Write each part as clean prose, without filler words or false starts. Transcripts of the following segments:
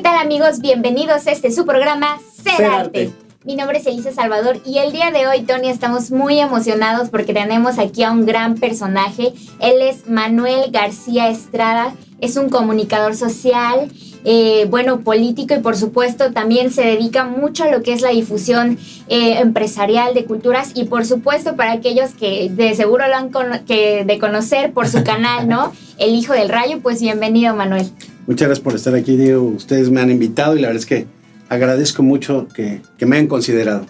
tal, amigos? Bienvenidos a su programa Ser Arte. Mi nombre es Elisa Salvador y el día de hoy, Tony, estamos muy emocionados porque tenemos aquí a un gran personaje. Él es Manuel García Estrada, es un comunicador social, político, y por supuesto también se dedica mucho a lo que es la difusión empresarial de culturas, y por supuesto para aquellos que de seguro lo han de conocer por su canal, ¿no? El Hijo del Rayo. Pues bienvenido, Manuel. Muchas gracias por estar aquí, Diego. Ustedes me han invitado y la verdad es que agradezco mucho que me hayan considerado.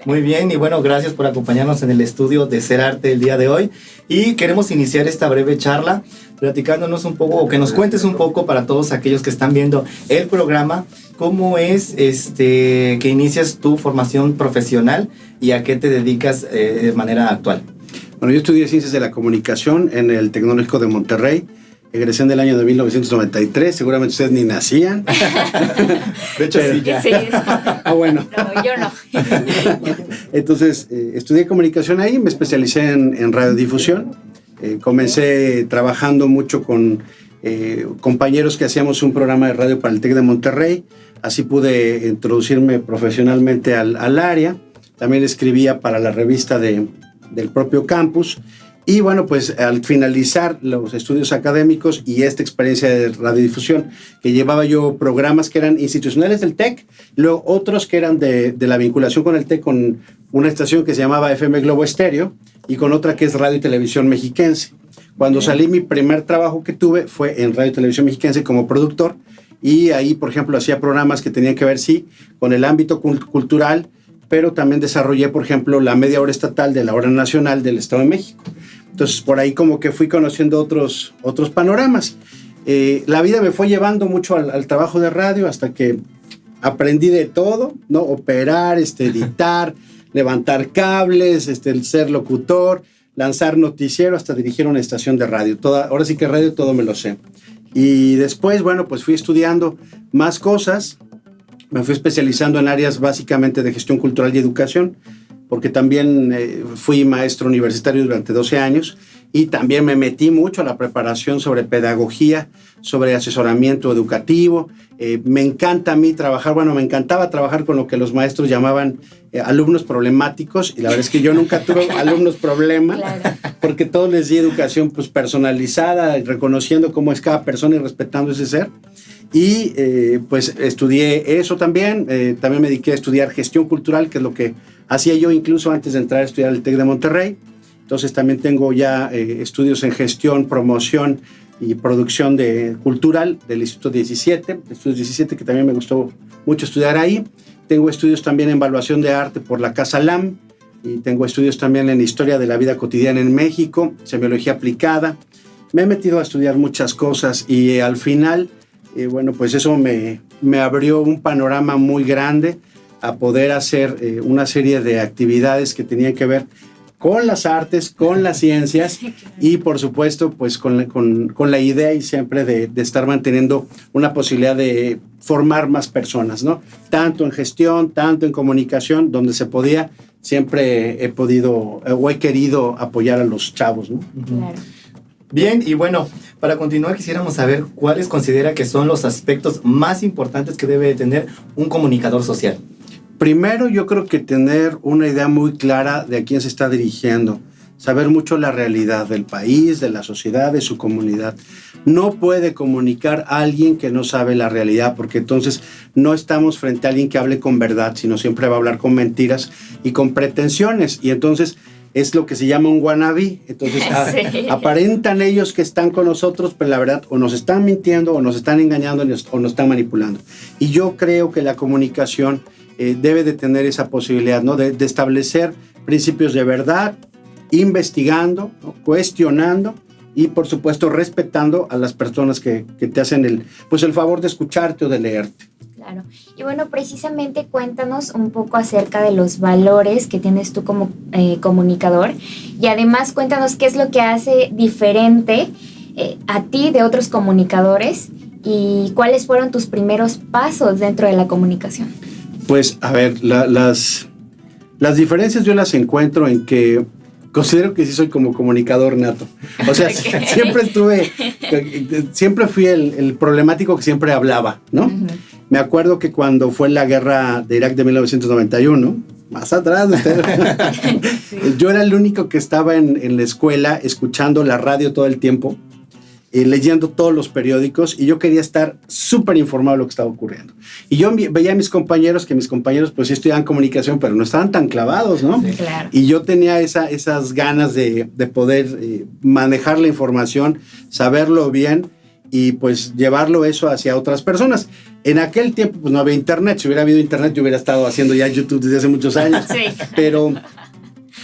Muy bien, y bueno, gracias por acompañarnos en el estudio de Ser Arte el día de hoy. Y queremos iniciar esta breve charla platicándonos un poco, o que nos cuentes un poco para todos aquellos que están viendo el programa, cómo es que inicias tu formación profesional y a qué te dedicas de manera actual. Bueno, yo estudié Ciencias de la Comunicación en el Tecnológico de Monterrey. Egresé en el año de 1993, seguramente ustedes ni nacían. De hecho, sí, ya. Sí. Bueno. No, yo no. Entonces, estudié comunicación ahí, me especialicé en radiodifusión. Comencé trabajando mucho con compañeros que hacíamos un programa de radio para el TEC de Monterrey. Así pude introducirme profesionalmente al área. También escribía para la revista del propio campus. Y bueno, pues al finalizar los estudios académicos y esta experiencia de radiodifusión, que llevaba yo programas que eran institucionales del TEC, luego otros que eran de la vinculación con el TEC, con una estación que se llamaba FM Globo Estéreo y con otra que es Radio y Televisión Mexiquense. Cuando salí, mi primer trabajo que tuve fue en Radio y Televisión Mexiquense como productor, y ahí, por ejemplo, hacía programas que tenían que ver, sí, con el ámbito cultural, pero también desarrollé, por ejemplo, la media hora estatal de la hora nacional del Estado de México. Entonces, por ahí como que fui conociendo otros panoramas. La vida me fue llevando mucho al trabajo de radio hasta que aprendí de todo, ¿no? Operar, editar, levantar cables, ser locutor, lanzar noticiero, hasta dirigir una estación de radio. Ahora sí que radio todo me lo sé. Y después, bueno, pues fui estudiando más cosas. Me fui especializando en áreas básicamente de gestión cultural y educación, porque también fui maestro universitario durante 12 años y también me metí mucho a la preparación sobre pedagogía, sobre asesoramiento educativo. Me encanta a mí me encantaba trabajar con lo que los maestros llamaban alumnos problemáticos, y la verdad es que yo nunca tuve alumnos problemas, claro, porque todos les di educación pues personalizada, reconociendo cómo es cada persona y respetando ese ser. Y pues estudié eso también. También me dediqué a estudiar gestión cultural, que es lo que hacía yo incluso antes de entrar a estudiar el TEC de Monterrey. Entonces también tengo ya estudios en gestión, promoción y producción cultural del Instituto 17, Estudios 17, que también me gustó mucho estudiar ahí. Tengo estudios también en evaluación de arte por la Casa LAM, y tengo estudios también en historia de la vida cotidiana en México, semiología aplicada. Me he metido a estudiar muchas cosas y al final, pues eso me abrió un panorama muy grande a poder hacer una serie de actividades que tenían que ver con las artes, con las ciencias y por supuesto pues con la idea y siempre de estar manteniendo una posibilidad de formar más personas, ¿no? Tanto en gestión, tanto en comunicación, donde se podía, siempre he podido o he querido apoyar a los chavos, ¿no? Claro. Bien, y bueno, para continuar quisiéramos saber cuáles considera que son los aspectos más importantes que debe tener un comunicador social. Primero, yo creo que tener una idea muy clara de a quién se está dirigiendo, saber mucho la realidad del país, de la sociedad, de su comunidad. No puede comunicar a alguien que no sabe la realidad, porque entonces no estamos frente a alguien que hable con verdad, sino siempre va a hablar con mentiras y con pretensiones, y entonces es lo que se llama un wannabe. Entonces sí, aparentan ellos que están con nosotros, pero la verdad o nos están mintiendo, o nos están engañando, o nos están manipulando. Y yo creo que la comunicación debe de tener esa posibilidad, ¿no? de establecer principios de verdad, investigando, ¿no? Cuestionando y por supuesto respetando a las personas que te hacen el favor de escucharte o de leerte. Claro. Y bueno, precisamente cuéntanos un poco acerca de los valores que tienes tú como comunicador, y además cuéntanos qué es lo que hace diferente a ti de otros comunicadores, y cuáles fueron tus primeros pasos dentro de la comunicación. Pues a ver, las diferencias yo las encuentro en que considero que sí soy como comunicador nato. O sea, siempre fui el problemático que siempre hablaba, ¿no? Uh-huh. Me acuerdo que cuando fue la guerra de Irak de 1991, más atrás, yo era el único que estaba en la escuela escuchando la radio todo el tiempo, leyendo todos los periódicos, y yo quería estar súper informado de lo que estaba ocurriendo. Y yo veía a mis compañeros, que mis compañeros pues sí estudiaban comunicación, pero no estaban tan clavados, ¿no? Sí, claro. Y yo tenía esas ganas de poder manejar la información, saberlo bien, y pues llevarlo eso hacia otras personas. En aquel tiempo pues no había internet. Si hubiera habido internet yo hubiera estado haciendo ya YouTube desde hace muchos años. Sí. Pero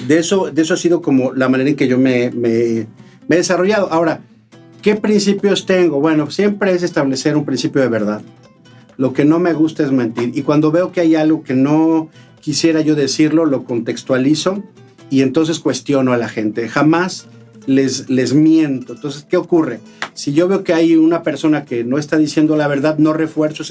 de eso ha sido como la manera en que yo me he desarrollado. Ahora, ¿qué principios tengo? Bueno, siempre es establecer un principio de verdad. Lo que no me gusta es mentir. Y cuando veo que hay algo que no quisiera yo decirlo, lo contextualizo y entonces cuestiono a la gente. Jamás les miento. Entonces, ¿qué ocurre? Si yo veo que hay una persona que no está diciendo la verdad, no refuerzo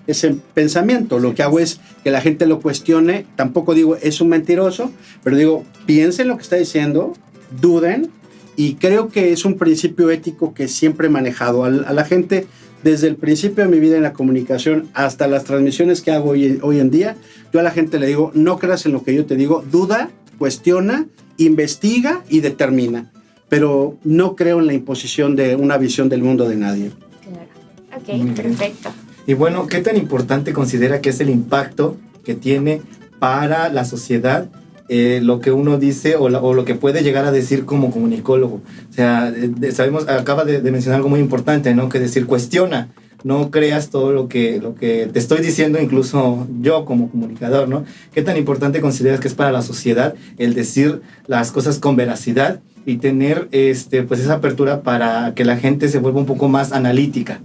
ese pensamiento. Lo que hago es que la gente lo cuestione. Tampoco digo, es un mentiroso, pero digo, piensen lo que está diciendo, duden, y creo que es un principio ético que siempre he manejado. A la gente, desde el principio de mi vida en la comunicación hasta las transmisiones que hago hoy en día, yo a la gente le digo, no creas en lo que yo te digo, duda, cuestiona, investiga y determina. Pero no creo en la imposición de una visión del mundo de nadie. Claro. Ok, perfecto. Y bueno, ¿qué tan importante considera que es el impacto que tiene para la sociedad lo que uno dice o lo que puede llegar a decir como comunicólogo? O sea, sabemos, acaba de mencionar algo muy importante, ¿no? Que decir, cuestiona. No creas todo lo que te estoy diciendo, incluso yo como comunicador, ¿no? ¿Qué tan importante consideras que es para la sociedad el decir las cosas con veracidad y tener pues esa apertura para que la gente se vuelva un poco más analítica?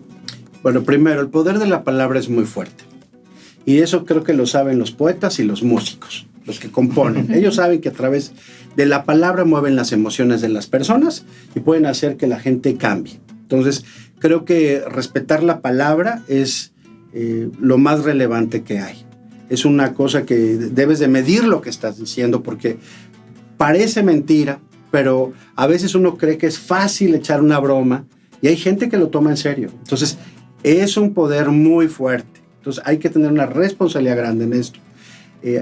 Bueno, primero, el poder de la palabra es muy fuerte. Y eso creo que lo saben los poetas y los músicos, los que componen. Ellos saben que a través de la palabra mueven las emociones de las personas y pueden hacer que la gente cambie. Entonces, creo que respetar la palabra es lo más relevante que hay. Es una cosa que debes de medir lo que estás diciendo, porque parece mentira, pero a veces uno cree que es fácil echar una broma y hay gente que lo toma en serio. Entonces, es un poder muy fuerte. Entonces, hay que tener una responsabilidad grande en esto.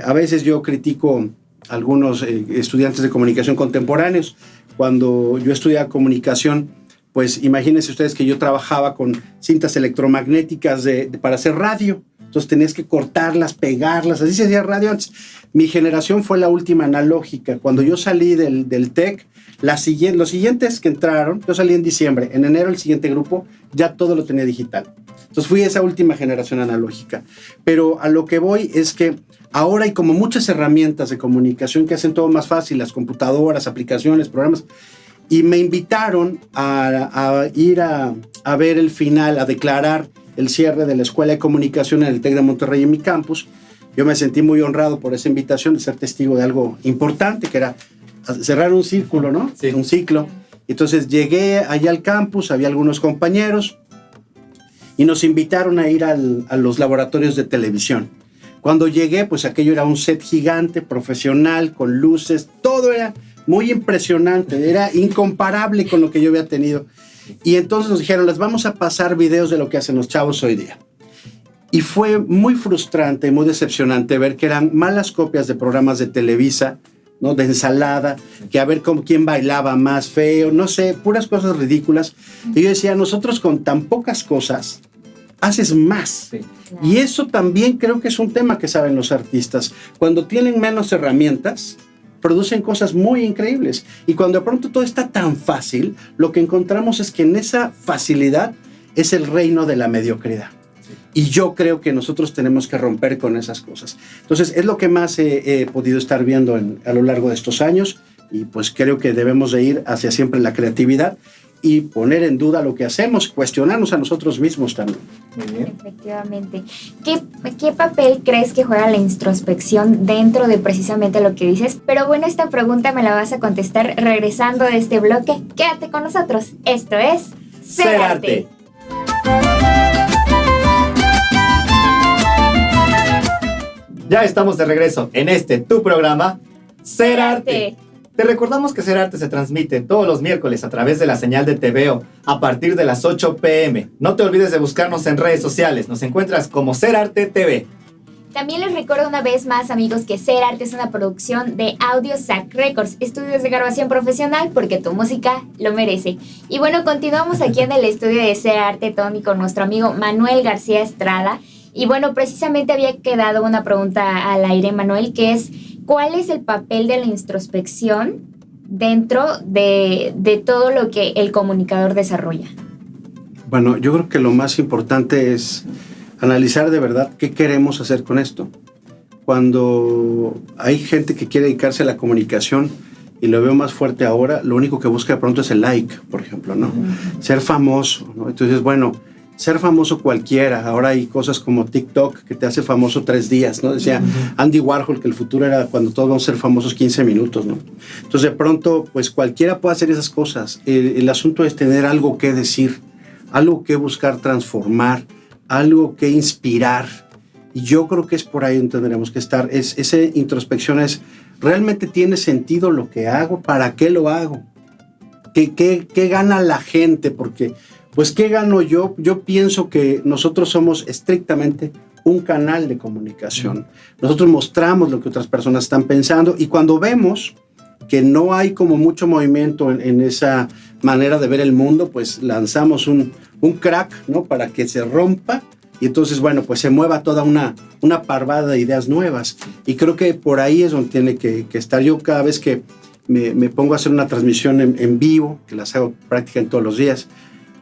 A veces yo critico a algunos estudiantes de comunicación contemporáneos. Cuando yo estudiaba comunicación, pues imagínense ustedes que yo trabajaba con cintas electromagnéticas para hacer radio. Entonces tenías que cortarlas, pegarlas, así se hacía radio antes. Mi generación fue la última analógica. Cuando yo salí del TEC, los siguientes que entraron, yo salí en diciembre, en enero el siguiente grupo ya todo lo tenía digital. Entonces fui esa última generación analógica. Pero a lo que voy es que ahora hay como muchas herramientas de comunicación que hacen todo más fácil, las computadoras, aplicaciones, programas. Y me invitaron a ir a ver el final, a declarar el cierre de la Escuela de Comunicación en el TEC de Monterrey en mi campus. Yo me sentí muy honrado por esa invitación de ser testigo de algo importante, que era cerrar un círculo, ¿no? Sí. Un ciclo. Entonces llegué allá al campus, había algunos compañeros y nos invitaron a ir a los laboratorios de televisión. Cuando llegué, pues aquello era un set gigante, profesional, con luces, todo era muy impresionante, era incomparable con lo que yo había tenido. Y entonces nos dijeron, les vamos a pasar videos de lo que hacen los chavos hoy día. Y fue muy frustrante, muy decepcionante ver que eran malas copias de programas de Televisa, ¿no? De ensalada, que a ver quién bailaba más feo, no sé, puras cosas ridículas. Y yo decía, nosotros con tan pocas cosas haces más. Sí. Y eso también creo que es un tema que saben los artistas. Cuando tienen menos herramientas, producen cosas muy increíbles. Y cuando de pronto todo está tan fácil, lo que encontramos es que en esa facilidad es el reino de la mediocridad. Y yo creo que nosotros tenemos que romper con esas cosas. Entonces, es lo que más he podido estar viendo a lo largo de estos años. Y pues creo que debemos de ir hacia siempre la creatividad y poner en duda lo que hacemos, cuestionarnos a nosotros mismos también. Muy bien. Efectivamente. ¿Qué papel crees que juega la introspección dentro de precisamente lo que dices? Pero bueno, esta pregunta me la vas a contestar regresando de este bloque. Quédate con nosotros. Esto es Ser Arte. Ya estamos de regreso en tu programa, Ser Arte. Te recordamos que Ser Arte se transmite todos los miércoles a través de la señal de TVO a partir de las 8 p.m. No te olvides de buscarnos en redes sociales. Nos encuentras como Ser Arte TV. También les recuerdo una vez más, amigos, que Ser Arte es una producción de Audio Sac Records, estudios de grabación profesional, porque tu música lo merece. Y bueno, continuamos aquí en el estudio de Ser Arte, Tony, con nuestro amigo Manuel García Estrada. Y bueno, precisamente había quedado una pregunta al aire, Manuel, que es: ¿cuál es el papel de la introspección dentro de todo lo que el comunicador desarrolla? Bueno, yo creo que lo más importante es analizar de verdad qué queremos hacer con esto. Cuando hay gente que quiere dedicarse a la comunicación, y lo veo más fuerte ahora, lo único que busca de pronto es el like, por ejemplo, ¿no? Ser famoso, ¿no? Entonces, bueno, ser famoso cualquiera. Ahora hay cosas como TikTok que te hace famoso 3 días, ¿no? Decía Andy Warhol que el futuro era cuando todos vamos a ser famosos 15 minutos, ¿no? Entonces, de pronto, pues cualquiera puede hacer esas cosas. El asunto es tener algo que decir, algo que buscar transformar, algo que inspirar. Y yo creo que es por ahí donde tendremos que estar. Esa introspección es: ¿realmente tiene sentido lo que hago? ¿Para qué lo hago? ¿Qué gana la gente? Porque, pues, ¿qué gano yo? Yo pienso que nosotros somos estrictamente un canal de comunicación. Nosotros mostramos lo que otras personas están pensando, y cuando vemos que no hay como mucho movimiento en esa manera de ver el mundo, pues lanzamos un crack, ¿no? Para que se rompa, y entonces, bueno, pues se mueva toda una parvada de ideas nuevas. Y creo que por ahí es donde tiene que estar. Yo cada vez que me pongo a hacer una transmisión en vivo, que las hago prácticamente todos los días,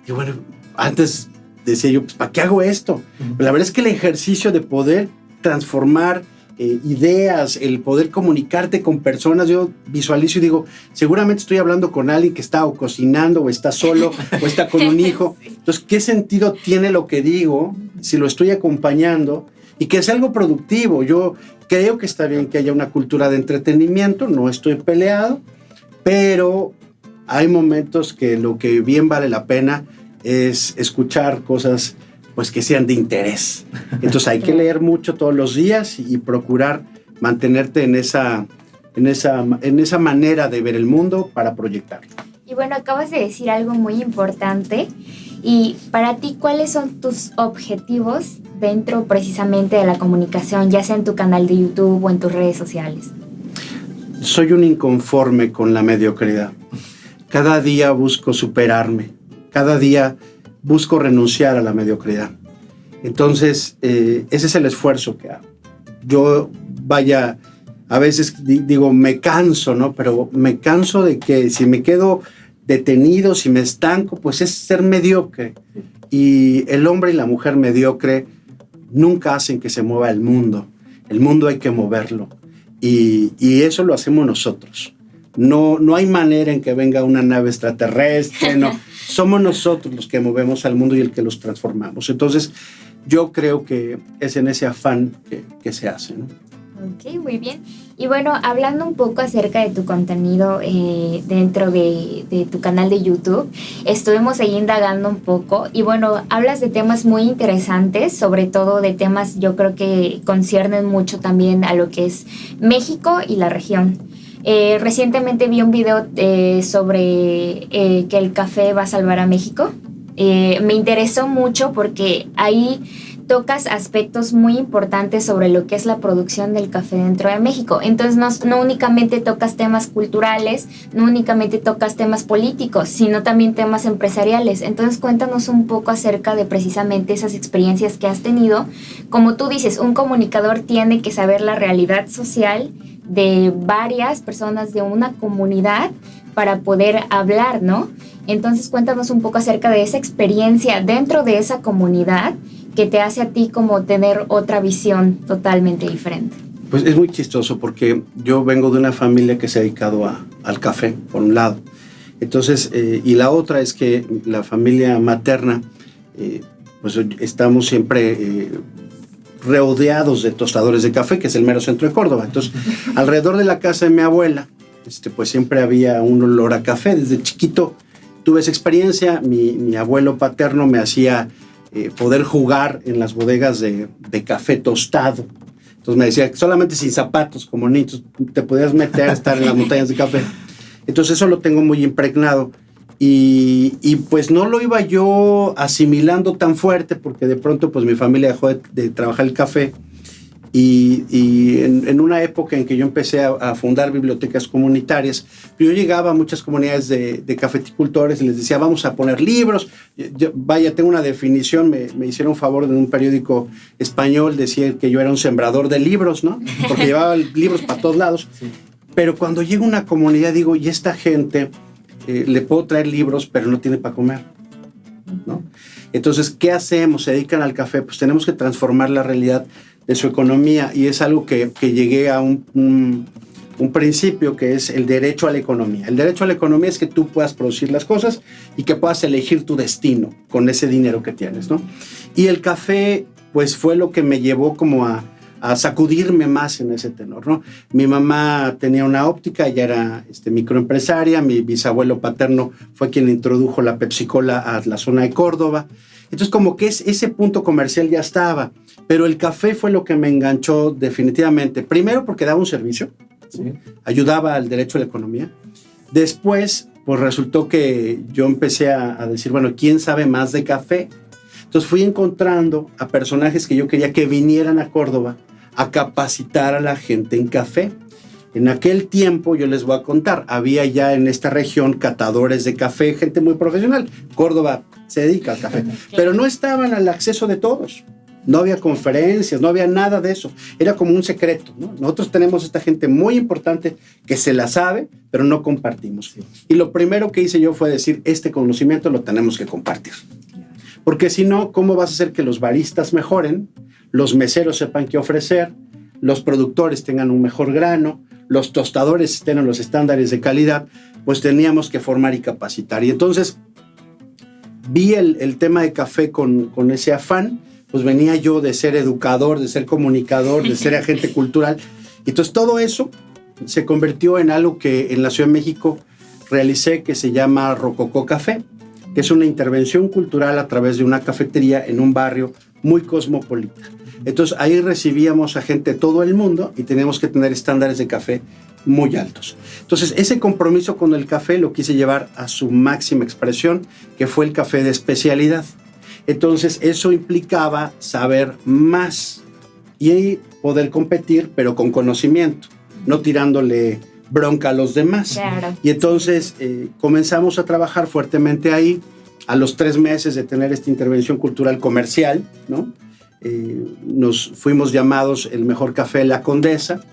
y bueno, antes decía yo, pues, ¿para qué hago esto? Pero la verdad es que el ejercicio de poder transformar ideas, el poder comunicarte con personas, yo visualizo y digo, seguramente estoy hablando con alguien que está o cocinando, o está solo, o está con un hijo. Entonces, ¿qué sentido tiene lo que digo si lo estoy acompañando? Y que es algo productivo. Yo creo que está bien que haya una cultura de entretenimiento, no estoy peleado, pero hay momentos que lo que bien vale la pena es escuchar cosas, pues, que sean de interés. Entonces hay que leer mucho todos los días y procurar mantenerte en esa manera de ver el mundo para proyectarlo. Y bueno, acabas de decir algo muy importante. Y para ti, ¿cuáles son tus objetivos dentro precisamente de la comunicación, ya sea en tu canal de YouTube o en tus redes sociales? Soy un inconforme con la mediocridad. Cada día busco superarme. Cada día busco renunciar a la mediocridad. Entonces, ese es el esfuerzo que hago. Yo, vaya, a veces digo, me canso, ¿no? Pero me canso de que si me quedo detenido, si me estanco, pues es ser mediocre. Y el hombre y la mujer mediocre nunca hacen que se mueva el mundo. El mundo hay que moverlo. Y eso lo hacemos nosotros. No hay manera en que venga una nave extraterrestre, no. Somos nosotros los que movemos al mundo y el que los transformamos. Entonces, yo creo que es en ese afán que se hace, ¿no? Ok, muy bien. Y bueno, hablando un poco acerca de tu contenido dentro de tu canal de YouTube, estuvimos ahí indagando un poco y bueno, hablas de temas muy interesantes, sobre todo de temas yo creo que conciernen mucho también a lo que es México y la región. Recientemente vi un video sobre que el café va a salvar a México. Me interesó mucho porque ahí tocas aspectos muy importantes sobre lo que es la producción del café dentro de México. Entonces no únicamente tocas temas culturales, no únicamente tocas temas políticos, sino también temas empresariales. Entonces cuéntanos un poco acerca de precisamente esas experiencias que has tenido. Como tú dices, un comunicador tiene que saber la realidad social de varias personas de una comunidad para poder hablar, ¿no? Entonces cuéntanos un poco acerca de esa experiencia dentro de esa comunidad que te hace a ti como tener otra visión totalmente diferente. Pues es muy chistoso porque yo vengo de una familia que se ha dedicado al café, por un lado. Entonces, y la otra es que la familia materna, pues estamos siempre rodeados de tostadores de café, que es el mero centro de Córdoba. Entonces, alrededor de la casa de mi abuela, pues siempre había un olor a café. Desde chiquito tuve esa experiencia. Mi abuelo paterno me hacía poder jugar en las bodegas de café tostado. Entonces me decía, solamente sin zapatos, como niños, te podías meter a estar en las montañas de café. Entonces eso lo tengo muy impregnado. Y pues no lo iba yo asimilando tan fuerte porque de pronto pues mi familia dejó de trabajar el café y en una época en que yo empecé a fundar bibliotecas comunitarias, yo llegaba a muchas comunidades de cafeticultores y les decía vamos a poner libros. Vaya, tengo una definición, me hicieron un favor de un periódico español, decía que yo era un sembrador de libros, ¿no? Porque llevaba libros para todos lados. Sí. Pero cuando llega una comunidad digo, y esta gente... le puedo traer libros, pero no tiene para comer, ¿no? Entonces, ¿qué hacemos? Se dedican al café, pues tenemos que transformar la realidad de su economía y es algo que llegué a un principio que es el derecho a la economía. El derecho a la economía es que tú puedas producir las cosas y que puedas elegir tu destino con ese dinero que tienes, ¿no? Y el café, pues fue lo que me llevó como a sacudirme más en ese tenor, ¿no? Mi mamá tenía una óptica, ella era microempresaria, mi bisabuelo paterno fue quien introdujo la Pepsi-Cola a la zona de Córdoba. Entonces como que ese punto comercial ya estaba, pero el café fue lo que me enganchó definitivamente. Primero porque daba un servicio, ¿sí? Ayudaba al derecho a la economía. Después, pues resultó que yo empecé a decir, bueno, ¿quién sabe más de café? Entonces fui encontrando a personajes que yo quería que vinieran a Córdoba a capacitar a la gente en café. En aquel tiempo, yo les voy a contar, había ya en esta región catadores de café, gente muy profesional. Córdoba se dedica al café, pero no estaban al acceso de todos. No había conferencias, no había nada de eso. Era como un secreto, ¿no? Nosotros tenemos esta gente muy importante que se la sabe, pero no compartimos. Sí. Y lo primero que hice yo fue decir, este conocimiento lo tenemos que compartir. Porque si no, ¿cómo vas a hacer que los baristas mejoren, los meseros sepan qué ofrecer, los productores tengan un mejor grano, los tostadores estén en los estándares de calidad? Pues teníamos que formar y capacitar. Y entonces vi el tema de café con ese afán, pues venía yo de ser educador, de ser comunicador, de ser agente cultural. Y entonces todo eso se convirtió en algo que en la Ciudad de México realicé que se llama Rococó Café, que es una intervención cultural a través de una cafetería en un barrio muy cosmopolita. Entonces ahí recibíamos a gente de todo el mundo y teníamos que tener estándares de café muy altos. Entonces ese compromiso con el café lo quise llevar a su máxima expresión, que fue el café de especialidad. Entonces eso implicaba saber más y poder competir, pero con conocimiento, no tirándole bronca a los demás. Claro. Y entonces comenzamos a trabajar fuertemente ahí. A los 3 meses de tener esta intervención cultural comercial, ¿no? Nos fuimos llamados el mejor café de la Condesa.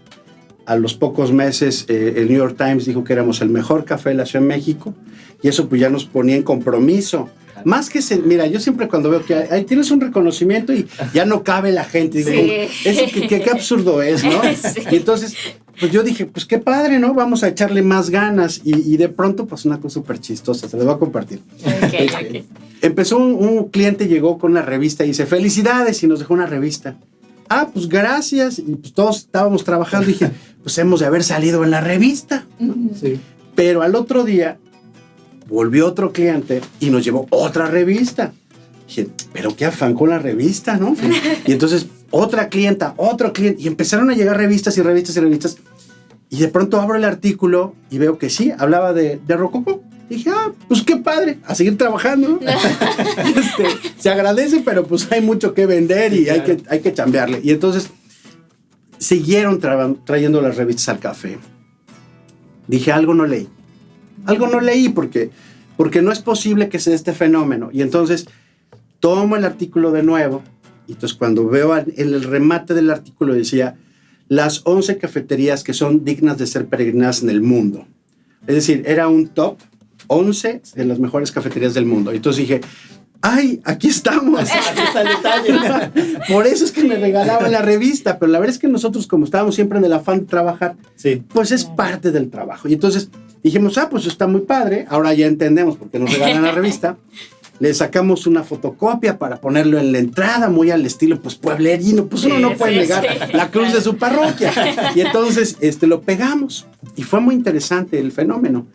A los pocos meses el New York Times dijo que éramos el mejor café de la Ciudad de México y eso pues ya nos ponía en compromiso. Más que mira, yo siempre cuando veo que ahí tienes un reconocimiento y ya no cabe la gente, digo, sí. Eso qué absurdo es, ¿no? Sí. Y entonces, pues yo dije, pues qué padre, ¿no? Vamos a echarle más ganas y de pronto, pues una cosa súper chistosa, se les voy a compartir. Okay. Empezó un cliente, llegó con una revista y dice, felicidades, y nos dejó una revista. Ah, pues gracias, y pues todos estábamos trabajando y dije, pues hemos de haber salido en la revista. Sí. Pero al otro día volvió otro cliente y nos llevó otra revista. Dije, pero qué afán con la revista, ¿no? Sí. Y entonces otra clienta, otro cliente, y empezaron a llegar revistas y revistas y revistas. Y de pronto abro el artículo y veo que sí, hablaba de Rococó. Dije, pues qué padre, a seguir trabajando, ¿no? Se agradece, pero pues hay mucho que vender y claro, hay que chambearle. Y entonces siguieron trayendo las revistas al café. Dije, algo no leí porque no es posible que se dé este fenómeno. Y entonces tomo el artículo de nuevo y entonces cuando veo en el remate del artículo decía las 11 cafeterías que son dignas de ser peregrinadas en el mundo. Es decir, era un top 11 de las mejores cafeterías del mundo. Y entonces dije, ¡ay, aquí estamos! Aquí está el detalle. Por eso es que me regalaban la revista, pero la verdad es que nosotros, como estábamos siempre en el afán de trabajar, sí, pues es parte del trabajo. Y entonces dijimos, pues está muy padre, ahora ya entendemos por qué nos regalan la revista. Le sacamos una fotocopia para ponerlo en la entrada, muy al estilo pues pueblerino, pues uno no puede negar la cruz de su parroquia. Y entonces lo pegamos. Y fue muy interesante el fenómeno,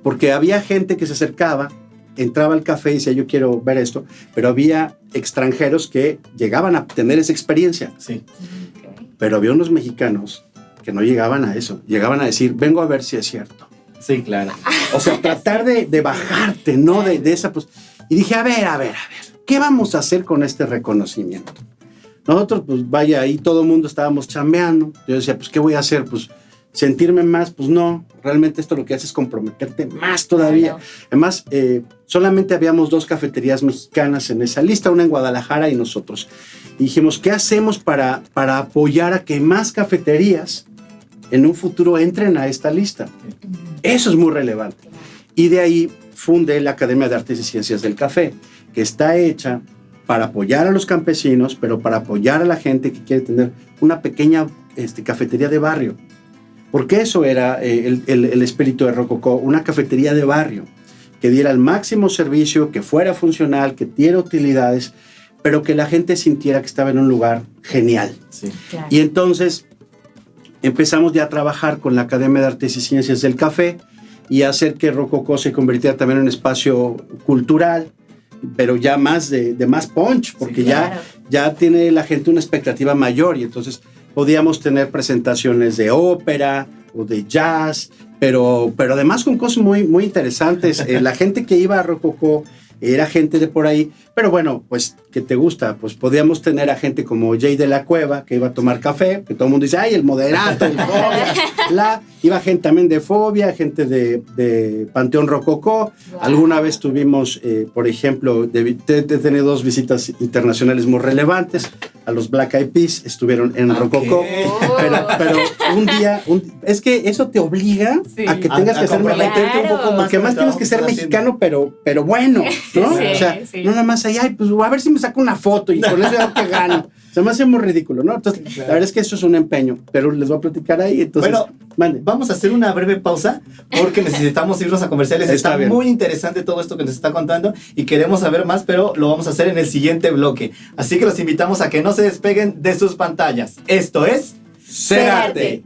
porque había gente que se acercaba, entraba al café y decía, yo quiero ver esto, pero había extranjeros que llegaban a tener esa experiencia. Sí. Pero había unos mexicanos que no llegaban a eso, llegaban a decir, vengo a ver si es cierto. Sí, claro. O sea, tratar de bajarte, ¿no? De esa, pues. Y dije, a ver, ¿qué vamos a hacer con este reconocimiento? Nosotros, pues vaya, ahí todo el mundo estábamos chambeando. Yo decía, pues, ¿qué voy a hacer? Pues, sentirme más, pues no. Realmente esto lo que hace es comprometerte más todavía. Claro. Además, solamente habíamos 2 cafeterías mexicanas en esa lista, una en Guadalajara y nosotros. Y dijimos, ¿qué hacemos para apoyar a que más cafeterías en un futuro entren a esta lista? Eso es muy relevante. Y de ahí fundé la Academia de Artes y Ciencias del Café, que está hecha para apoyar a los campesinos, pero para apoyar a la gente que quiere tener una pequeña cafetería de barrio. Porque eso era el espíritu de Rococó, una cafetería de barrio, que diera el máximo servicio, que fuera funcional, que diera utilidades, pero que la gente sintiera que estaba en un lugar genial. Sí. Claro. Y entonces empezamos ya a trabajar con la Academia de Artes y Ciencias del Café y a hacer que Rococó se convirtiera también en un espacio cultural, pero ya más de más punch, porque sí, claro, ya tiene la gente una expectativa mayor y entonces podíamos tener presentaciones de ópera o de jazz, pero además con cosas muy, muy interesantes. La gente que iba a Rococó era gente de por ahí, pero bueno, pues, ¿qué te gusta? Pues podíamos tener a gente como Jay de la Cueva, que iba a tomar café, que todo el mundo dice, ¡ay, el moderato, el Fobia! Iba gente también de Fobia, gente de Panteón Rococó. Wow. Alguna vez tuvimos, por ejemplo, he tenido 2 visitas internacionales muy relevantes. A los Black Eyed Peas estuvieron en Rococó. Pero un día, es que eso te obliga a que tengas que ser mexicano. Claro. Un poco más, porque además tienes que ser mexicano, pero bueno, ¿no? Sí, o sea, no nada más ahí, pues a ver si me saco una foto y con eso ya te gano. Se me hace muy ridículo, ¿no? Entonces, claro, la verdad es que eso es un empeño, pero les voy a platicar ahí. Entonces, bueno, vamos a hacer una breve pausa porque necesitamos irnos a comerciales. Está muy interesante todo esto que nos está contando y queremos saber más, pero lo vamos a hacer en el siguiente bloque. Así que los invitamos a que no se despeguen de sus pantallas. Esto es Ser Arte.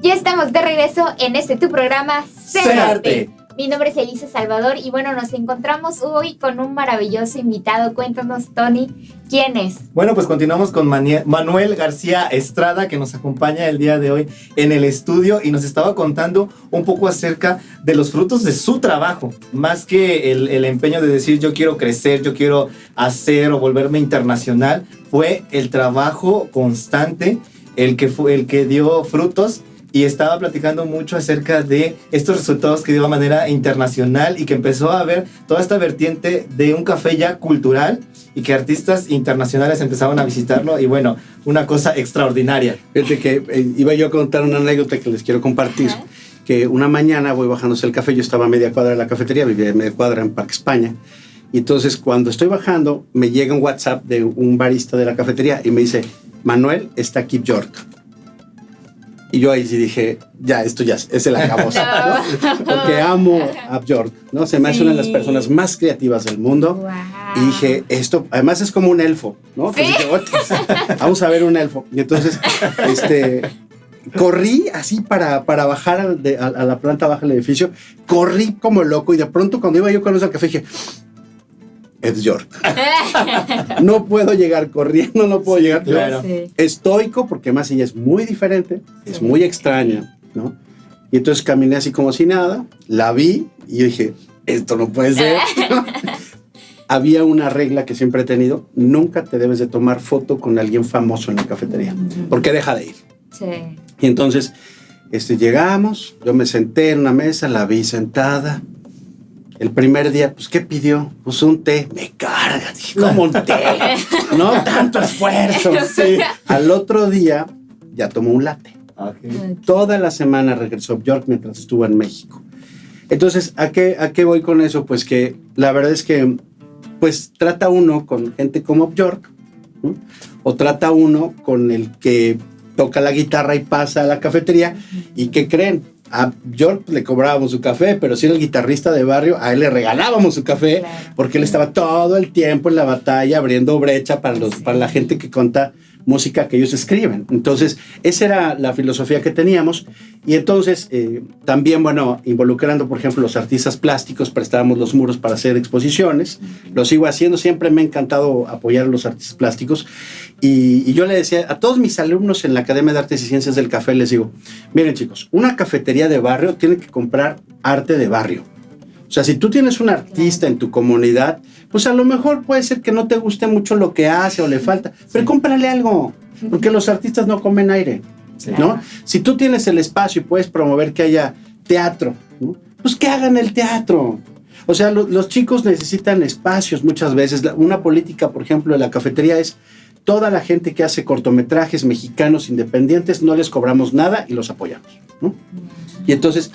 Ya estamos de regreso en tu programa Ser Arte. Mi nombre es Elisa Salvador y bueno, nos encontramos hoy con un maravilloso invitado. Cuéntanos, Tony, ¿quién es? Bueno, pues continuamos con Manuel García Estrada, que nos acompaña el día de hoy en el estudio y nos estaba contando un poco acerca de los frutos de su trabajo, más que el empeño de decir yo quiero crecer, yo quiero hacer o volverme internacional, fue el trabajo constante el que dio frutos. Y estaba platicando mucho acerca de estos resultados que dio de manera internacional y que empezó a ver toda esta vertiente de un café ya cultural y que artistas internacionales empezaban a visitarlo y bueno, una cosa extraordinaria. Fíjate que iba yo a contar una anécdota que les quiero compartir. Uh-huh. Que una mañana voy bajándose el café, yo estaba a media cuadra de la cafetería, vivía a media cuadra en Parque España. Y entonces cuando estoy bajando me llega un WhatsApp de un barista de la cafetería y me dice, Manuel, está aquí Björk. Y yo ahí sí dije, esto es el acabose, ¿no? Porque amo a Björk, ¿no? Se me hace una de las personas más creativas del mundo. Wow. Y dije, esto, además es como un elfo, ¿no? ¿Sí? Entonces dije, vamos a ver un elfo. Y entonces, corrí así para bajar a la planta baja del edificio. Corrí como loco y de pronto cuando iba yo con los al café dije, es Björk. No puedo llegar corriendo, no puedo llegar. Claro. Sí. Estoico, porque además ella es muy diferente, es muy extraña, ¿no? Y entonces caminé así como si nada, la vi y yo dije, esto no puede ser. Había una regla que siempre he tenido, nunca te debes de tomar foto con alguien famoso en la cafetería, porque deja de ir. Sí. Y entonces llegamos, yo me senté en una mesa, la vi sentada. El primer día, pues, ¿qué pidió? Pues un té. Me carga, dije, ¿cómo un té? No, tanto esfuerzo. Sí. Al otro día, ya tomó un latte. Okay. Toda la semana regresó Björk mientras estuvo en México. Entonces, ¿a qué voy con eso? Pues que la verdad es que, pues, trata uno con gente como Björk, ¿no? O trata uno con el que toca la guitarra y pasa a la cafetería. ¿Y qué creen? A Björk le cobrábamos su café, pero si era el guitarrista de barrio, a él le regalábamos su café, claro, porque él estaba todo el tiempo en la batalla abriendo brecha para la gente que canta música que ellos escriben. Entonces, esa era la filosofía que teníamos. Y entonces, también, bueno, involucrando, por ejemplo, los artistas plásticos, prestábamos los muros para hacer exposiciones. Lo sigo haciendo, siempre me ha encantado apoyar a los artistas plásticos. Y yo le decía a todos mis alumnos en la Academia de Artes y Ciencias del Café, les digo, miren chicos, una cafetería de barrio tiene que comprar arte de barrio. O sea, si tú tienes un artista en tu comunidad, pues a lo mejor puede ser que no te guste mucho lo que hace o le falta, pero cómprale algo, porque los artistas no comen aire, ¿no? Si tú tienes el espacio y puedes promover que haya teatro, ¿no? Pues que hagan el teatro. O sea, los chicos necesitan espacios muchas veces. Una política, por ejemplo, de la cafetería es toda la gente que hace cortometrajes mexicanos independientes, no les cobramos nada y los apoyamos, ¿no? Y entonces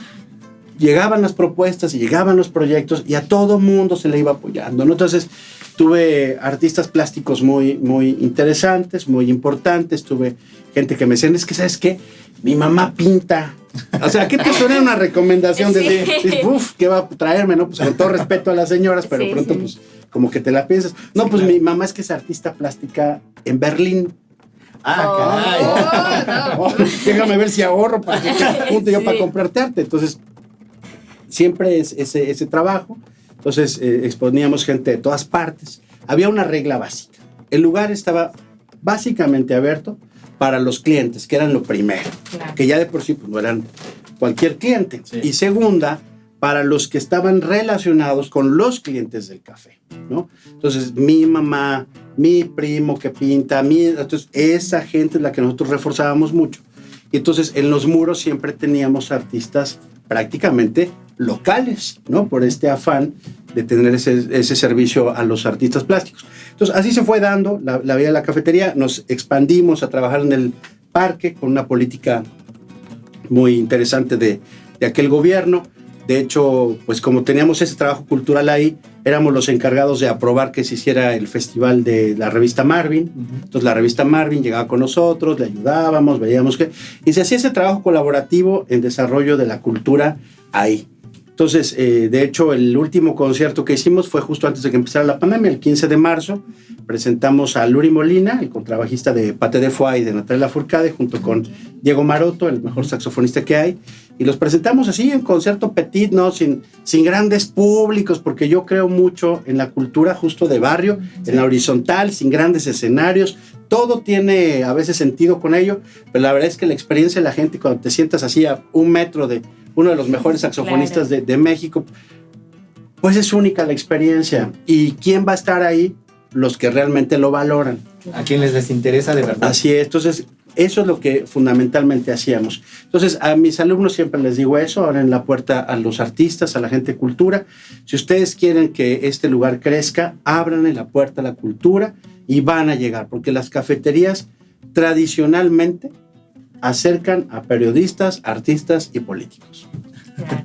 llegaban las propuestas y llegaban los proyectos y a todo mundo se le iba apoyando, ¿no? Entonces tuve artistas plásticos muy, muy interesantes, muy importantes. Tuve gente que me decían, es que ¿sabes qué? Mi mamá pinta. O sea, ¿qué te suena una recomendación de uf, ¿qué va a traerme? No, pues con todo respeto a las señoras, pero pronto pues como que te la piensas. No, pues mi mamá es que es artista plástica en Berlín. Caray. No. Déjame ver si ahorro para que junte yo para comprarte arte. Entonces, siempre es ese trabajo. Entonces, exponíamos gente de todas partes. Había una regla básica. El lugar estaba básicamente abierto para los clientes, que eran lo primero. Claro. Que ya de por sí pues, no eran cualquier cliente. Sí. Y segunda, para los que estaban relacionados con los clientes del café, ¿no? Entonces, mi mamá, mi primo que pinta, entonces esa gente es la que nosotros reforzábamos mucho. Y entonces, en los muros siempre teníamos artistas prácticamente locales, ¿no? Por este afán de tener ese servicio a los artistas plásticos. Entonces, así se fue dando la vida de la cafetería. Nos expandimos a trabajar en el parque con una política muy interesante de aquel gobierno. De hecho, pues como teníamos ese trabajo cultural ahí, éramos los encargados de aprobar que se hiciera el festival de la revista Marvin. Entonces la revista Marvin llegaba con nosotros, le ayudábamos, veíamos que... Y se hacía ese trabajo colaborativo en desarrollo de la cultura ahí. Entonces, de hecho, el último concierto que hicimos fue justo antes de que empezara la pandemia, el 15 de marzo. Presentamos a Luri Molina, el contrabajista de Pate de Foix y de Natalia Lafourcade, junto con Diego Maroto, el mejor saxofonista que hay. Y los presentamos así en concierto petit, ¿no? Sin grandes públicos, porque yo creo mucho en la cultura justo de barrio, en la horizontal, sin grandes escenarios. Todo tiene a veces sentido con ello, pero la verdad es que la experiencia de la gente cuando te sientas así a 1 metro de uno de los mejores saxofonistas de México, pues es única la experiencia. ¿Y quién va a estar ahí? Los que realmente lo valoran. A quienes les interesa de verdad. Así es. Entonces, eso es lo que fundamentalmente hacíamos. Entonces, a mis alumnos siempre les digo eso, abren la puerta a los artistas, a la gente de cultura. Si ustedes quieren que este lugar crezca, ábranle la puerta a la cultura y van a llegar, porque las cafeterías tradicionalmente acercan a periodistas, artistas y políticos. Claro.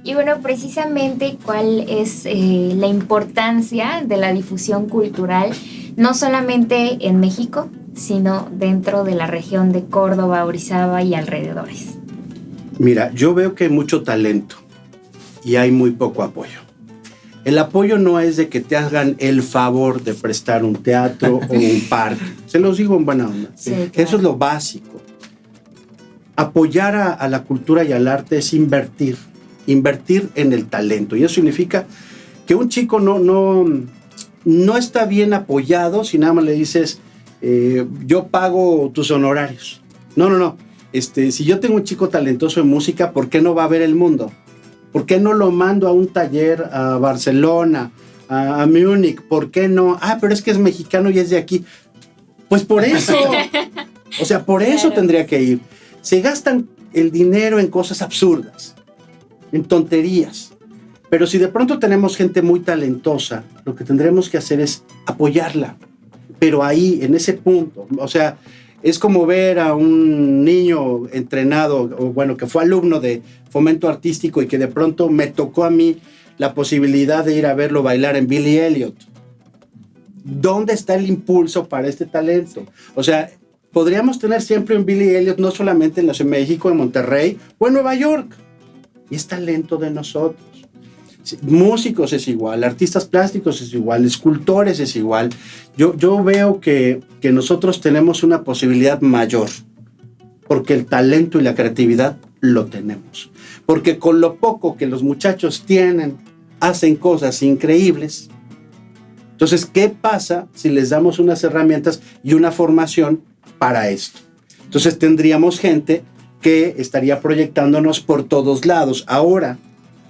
Y bueno, precisamente, ¿cuál es la importancia de la difusión cultural, no solamente en México, sino dentro de la región de Córdoba, Orizaba y alrededores? Mira, yo veo que hay mucho talento y hay muy poco apoyo. El apoyo no es de que te hagan el favor de prestar un teatro o un parque. Se los digo en buena onda. Sí, claro. Eso es lo básico. Apoyar a la cultura y al arte es invertir en el talento. Y eso significa que un chico no está bien apoyado si nada más le dices, yo pago tus honorarios. No. Si yo tengo un chico talentoso en música, ¿por qué no va a ver el mundo? ¿Por qué no lo mando a un taller a Barcelona, a Múnich? ¿Por qué no? Pero es que es mexicano y es de aquí. Pues por eso. O sea, por eso claro. Tendría que ir. Se gastan el dinero en cosas absurdas, en tonterías. Pero si de pronto tenemos gente muy talentosa, lo que tendremos que hacer es apoyarla. Pero ahí, en ese punto. O sea, es como ver a un niño entrenado, o bueno, que fue alumno de fomento artístico y que de pronto me tocó a mí la posibilidad de ir a verlo bailar en Billy Elliot. ¿Dónde está el impulso para este talento? O sea, podríamos tener siempre un Billy Elliot, no solamente en la Ciudad de México, en Monterrey o en Nueva York. Y es talento de nosotros. Músicos es igual, artistas plásticos es igual, escultores es igual. Yo veo que nosotros tenemos una posibilidad mayor, porque el talento y la creatividad lo tenemos. Porque con lo poco que los muchachos tienen, hacen cosas increíbles. Entonces, ¿qué pasa si les damos unas herramientas y una formación para esto? Entonces tendríamos gente que estaría proyectándonos por todos lados. Ahora,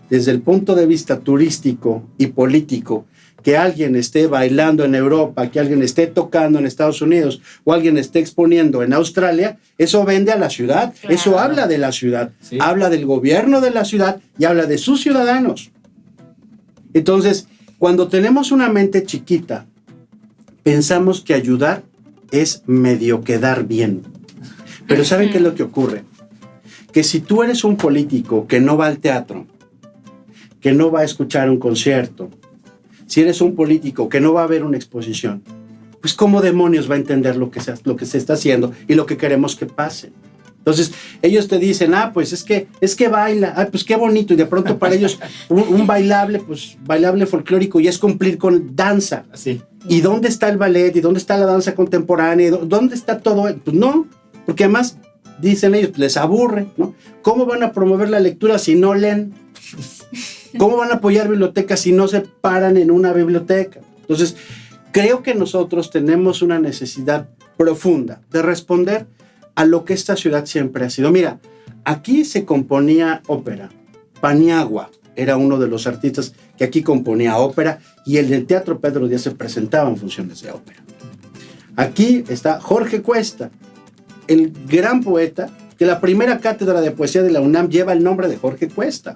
desde el punto de vista turístico y político, que alguien esté bailando en Europa, que alguien esté tocando en Estados Unidos o alguien esté exponiendo en Australia, eso vende a la ciudad, claro. Eso habla de la ciudad, sí. Habla del gobierno de la ciudad y habla de sus ciudadanos. Entonces, cuando tenemos una mente chiquita, pensamos que ayudar es medio quedar bien. Pero ¿saben qué es lo que ocurre? Que si tú eres un político que no va al teatro, que no va a escuchar un concierto, si eres un político que no va a ver una exposición, pues ¿cómo demonios va a entender lo que se está haciendo y lo que queremos que pase? Entonces, ellos te dicen, pues es que baila, pues qué bonito, y de pronto para ellos un bailable, pues bailable folclórico y es cumplir con danza. Así. ¿Y dónde está el ballet? ¿Y dónde está la danza contemporánea? ¿Dónde está todo? Pues no, porque además, dicen ellos, les aburre, ¿no? ¿Cómo van a promover la lectura si no leen? ¿Cómo van a apoyar bibliotecas si no se paran en una biblioteca? Entonces, creo que nosotros tenemos una necesidad profunda de responder a lo que esta ciudad siempre ha sido. Mira, aquí se componía ópera. Paniagua era uno de los artistas que aquí componía ópera y en el Teatro Pedro Díaz se presentaban funciones de ópera. Aquí está Jorge Cuesta, el gran poeta, que la primera cátedra de poesía de la UNAM lleva el nombre de Jorge Cuesta.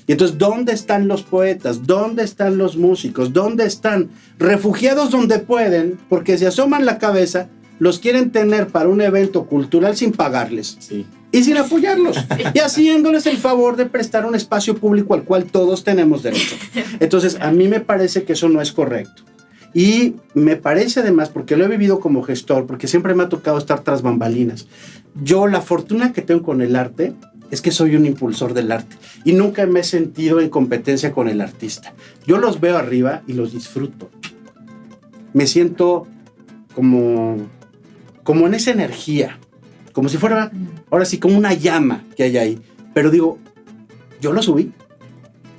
Y entonces, ¿dónde están los poetas? ¿Dónde están los músicos? ¿Dónde están? Refugiados donde pueden, porque si asoman la cabeza, los quieren tener para un evento cultural sin pagarles. Sí. Y sin apoyarlos. Y haciéndoles el favor de prestar un espacio público al cual todos tenemos derecho. Entonces, a mí me parece que eso no es correcto. Y me parece además, porque lo he vivido como gestor, porque siempre me ha tocado estar tras bambalinas. Yo, la fortuna que tengo con el arte es que soy un impulsor del arte y nunca me he sentido en competencia con el artista. Yo los veo arriba y los disfruto. Me siento como en esa energía, como si fuera, ahora sí, como una llama que hay ahí. Pero digo, yo lo subí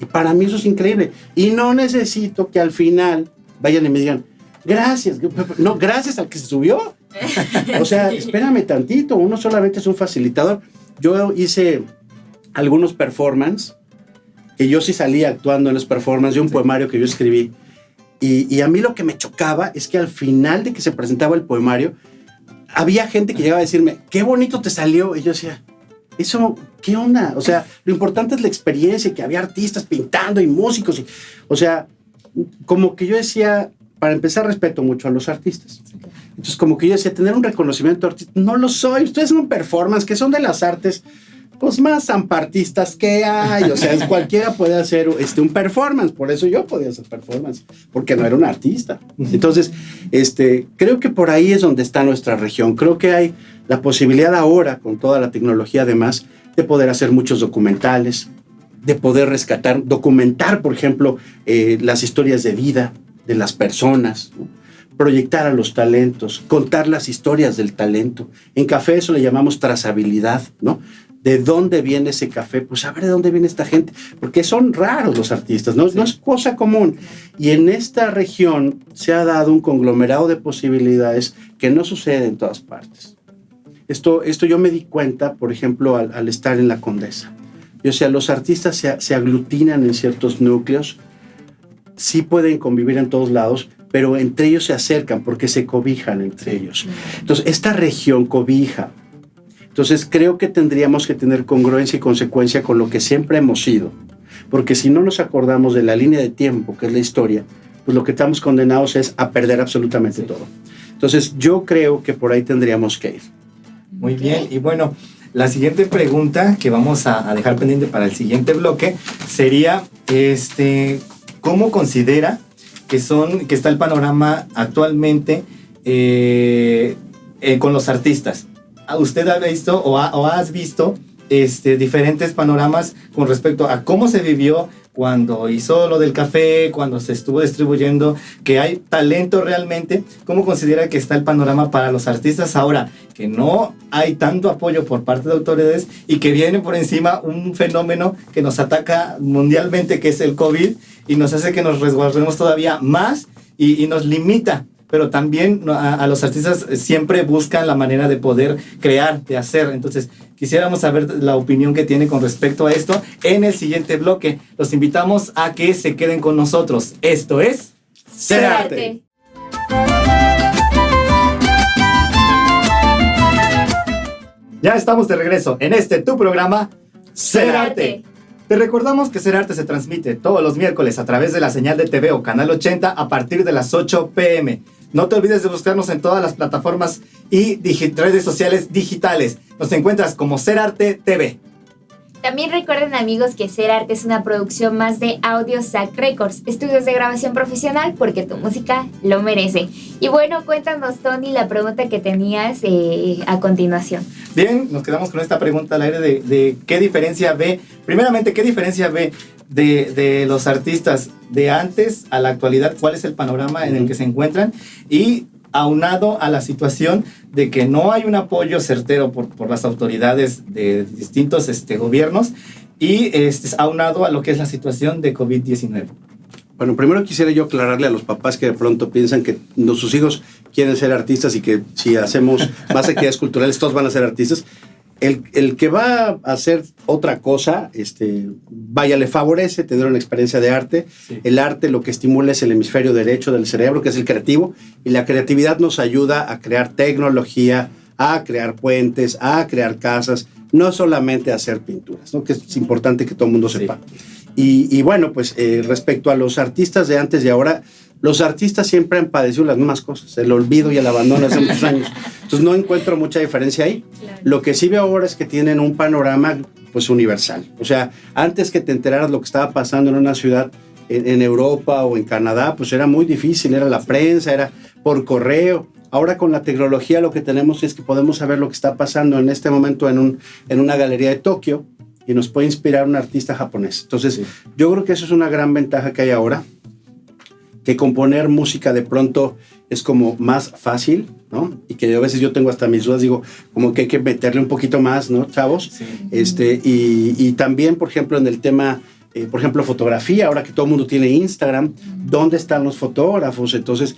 y para mí eso es increíble. Y no necesito que al final vayan y me digan, gracias. No, gracias al que se subió. O sea, espérame tantito, uno solamente es un facilitador. Yo hice algunos performances, que yo sí salía actuando en los performances de un poemario que yo escribí. Y a mí lo que me chocaba es que al final de que se presentaba el poemario, había gente que llegaba a decirme, qué bonito te salió. Y yo decía, eso, ¿qué onda? O sea, lo importante es la experiencia, que había artistas pintando y músicos. O sea, como que yo decía, para empezar, respeto mucho a los artistas. Entonces, como que yo decía, tener un reconocimiento artístico, no lo soy. Ustedes son un performance, que son de las artes pues más zampartistas que hay. O sea, cualquiera puede hacer un performance. Por eso yo podía hacer performance, porque no era un artista. Entonces, creo que por ahí es donde está nuestra región. Creo que hay la posibilidad ahora, con toda la tecnología además, de poder hacer muchos documentales, de poder documentar, por ejemplo, las historias de vida de las personas, ¿no? Proyectar a los talentos, contar las historias del talento. En café eso le llamamos trazabilidad, ¿no? ¿De dónde viene ese café? Pues a ver de dónde viene esta gente, porque son raros los artistas, ¿no? Sí. No es cosa común. Y en esta región se ha dado un conglomerado de posibilidades que no sucede en todas partes. Esto yo me di cuenta, por ejemplo, al estar en la Condesa. O sea, los artistas se aglutinan en ciertos núcleos, sí pueden convivir en todos lados, pero entre ellos se acercan porque se cobijan entre ellos. Entonces, esta región cobija. Entonces, creo que tendríamos que tener congruencia y consecuencia con lo que siempre hemos sido. Porque si no nos acordamos de la línea de tiempo, que es la historia, pues lo que estamos condenados es a perder absolutamente todo. Entonces, yo creo que por ahí tendríamos que ir. Muy bien. Y bueno, la siguiente pregunta que vamos a dejar pendiente para el siguiente bloque sería, ¿cómo considera que está el panorama actualmente con los artistas? ¿Usted ha visto o has visto diferentes panoramas con respecto a cómo se vivió cuando hizo lo del café, cuando se estuvo distribuyendo, que hay talento realmente. ¿Cómo considera que está el panorama para los artistas ahora que no hay tanto apoyo por parte de autoridades y que viene por encima un fenómeno que nos ataca mundialmente, que es el COVID, y nos hace que nos resguardemos todavía más y nos limita? Pero también a los artistas siempre buscan la manera de poder crear, de hacer. Entonces, quisiéramos saber la opinión que tiene con respecto a esto en el siguiente bloque. Los invitamos a que se queden con nosotros. Esto es Ser Arte. Ya estamos de regreso en tu programa, Ser Arte. Te recordamos que Ser Arte se transmite todos los miércoles a través de la señal de TV o Canal 80 a partir de las 8 p.m. No te olvides de buscarnos en todas las plataformas y redes sociales digitales. Nos encuentras como Ser Arte TV. También recuerden, amigos, que Ser Arte es una producción más de Audio Sac Records, estudios de grabación profesional, porque tu música lo merece. Y bueno, cuéntanos, Tony, la pregunta que tenías a continuación. Bien, nos quedamos con esta pregunta al aire de qué diferencia ve, primeramente, qué diferencia ve de los artistas de antes a la actualidad, cuál es el panorama en el que se encuentran, y aunado a la situación de que no hay un apoyo certero por las autoridades de distintos gobiernos, y aunado a lo que es la situación de COVID-19. Bueno, primero quisiera yo aclararle a los papás que de pronto piensan que sus hijos quieren ser artistas y que si hacemos más actividades culturales todos van a ser artistas. El que va a hacer otra cosa, le favorece tener una experiencia de arte. Sí. El arte lo que estimula es el hemisferio derecho del cerebro, que es el creativo, y la creatividad nos ayuda a crear tecnología, a crear puentes, a crear casas, no solamente a hacer pinturas, ¿no? Que es importante que todo el mundo sepa. Sí. Y bueno, pues respecto a los artistas de antes y ahora, los artistas siempre han padecido las mismas cosas, el olvido y el abandono hace muchos años. Entonces no encuentro mucha diferencia ahí. Claro. Lo que sí veo ahora es que tienen un panorama pues universal. O sea, antes que te enteraras lo que estaba pasando en una ciudad en Europa o en Canadá, pues era muy difícil, era la prensa, era por correo. Ahora con la tecnología lo que tenemos es que podemos saber lo que está pasando en este momento en una galería de Tokio y nos puede inspirar un artista japonés. Entonces, sí, yo creo que eso es una gran ventaja que hay ahora, que componer música de pronto es como más fácil, ¿no? Y que a veces yo tengo hasta mis dudas, digo, como que hay que meterle un poquito más, ¿no, chavos? Sí. Y también, por ejemplo, en el tema, por ejemplo, fotografía, ahora que todo el mundo tiene Instagram, ¿dónde están los fotógrafos? Entonces,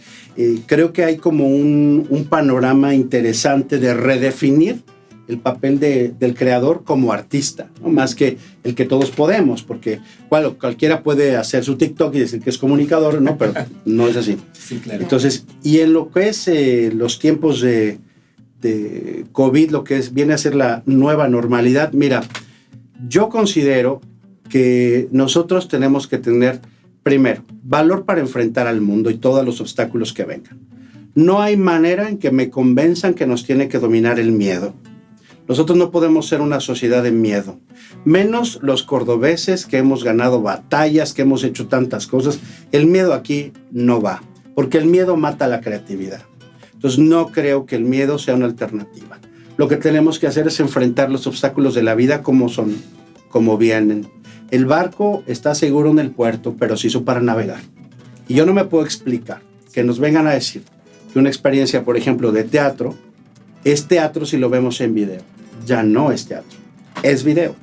creo que hay como un panorama interesante de redefinir el papel del creador como artista, ¿no? Más que el que todos podemos, porque cualquiera puede hacer su TikTok y decir que es comunicador, ¿no? Pero no es así. Sí, claro. Entonces, y en lo que es los tiempos de COVID, lo que viene a ser la nueva normalidad, mira, yo considero que nosotros tenemos que tener, primero, valor para enfrentar al mundo y todos los obstáculos que vengan. No hay manera en que me convenzan que nos tiene que dominar el miedo. Nosotros no podemos ser una sociedad de miedo, menos los cordobeses que hemos ganado batallas, que hemos hecho tantas cosas. El miedo aquí no va, porque el miedo mata la creatividad. Entonces no creo que el miedo sea una alternativa. Lo que tenemos que hacer es enfrentar los obstáculos de la vida como son, como vienen. El barco está seguro en el puerto, pero se hizo para navegar. Y yo no me puedo explicar que nos vengan a decir que una experiencia, por ejemplo, de teatro, es teatro si lo vemos en video. Ya no es teatro, es video.